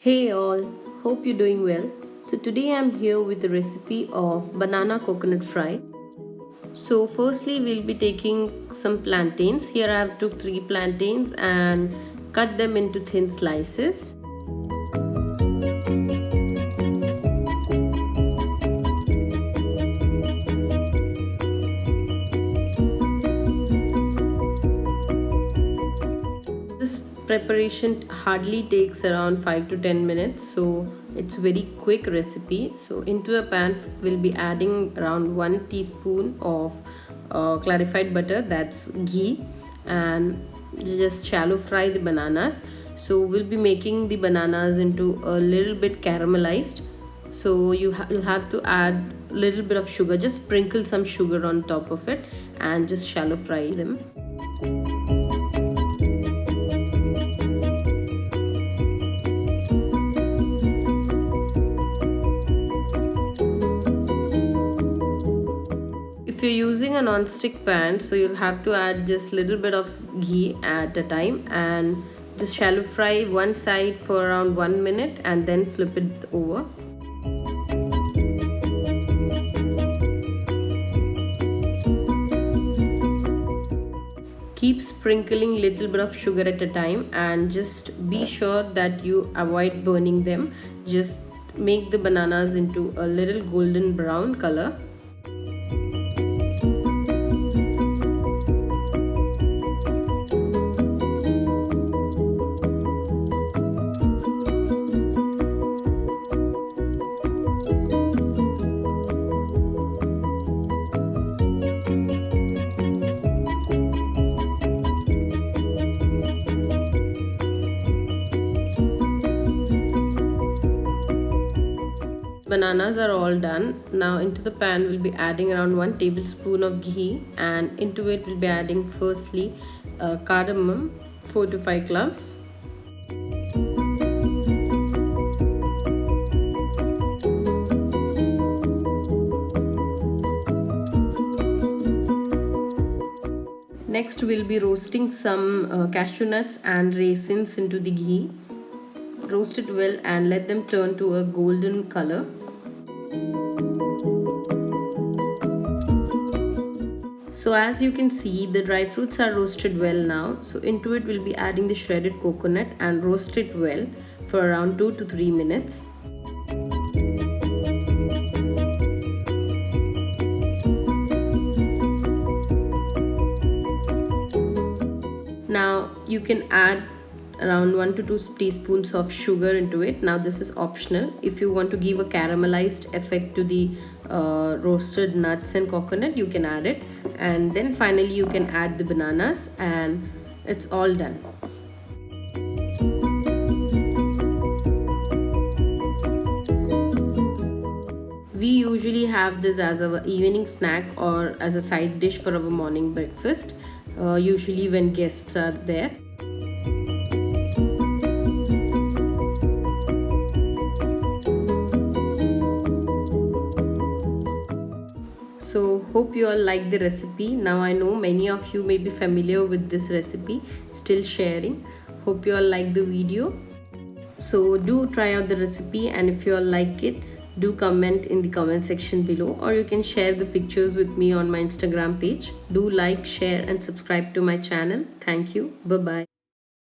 Hey all, hope you're doing well. So today I'm here with the recipe of banana coconut fry. So firstly we'll be taking some plantains. Here I have took 3 plantains and cut them into thin slices. This preparation hardly takes around 5 to 10 minutes, so it's very quick recipe. So into a pan we'll be adding around 1 teaspoon of clarified butter, that's ghee, and just shallow fry the bananas. So we'll be making the bananas into a little bit caramelized. So you'll have to add a little bit of sugar, just sprinkle some sugar on top of it and just shallow fry them. If you're using a non-stick pan, so you'll have to add just little bit of ghee at a time and just shallow fry one side for around 1 minute and then flip it over. Keep sprinkling little bit of sugar at a time and just be sure that you avoid burning them. Just make the bananas into a little golden brown color. Bananas are all done. Now into the pan we'll be adding around 1 tablespoon of ghee, and into it we'll be adding firstly cardamom, 4 to 5 cloves. Next we'll be roasting some cashew nuts and raisins into the ghee. Roast it well and let them turn to a golden color. So as you can see, the dry fruits are roasted well now. So into it we'll be adding the shredded coconut and roast it well for around 2 to 3 minutes. Now you can add around 1 to 2 teaspoons of sugar into it. Now this is optional. If you want to give a caramelized effect to the roasted nuts and coconut, you can add it, and then finally you can add the bananas and it's all done. We usually have this as our evening snack or as a side dish for our morning breakfast, usually when guests are there. So hope you all like the recipe. Now I know many of you may be familiar with this recipe, still sharing. Hope you all like the video. So do try out the recipe, and if you all like it, do comment in the comment section below, or you can share the pictures with me on my Instagram page. Do like, share and subscribe to my channel. Thank you. Bye bye.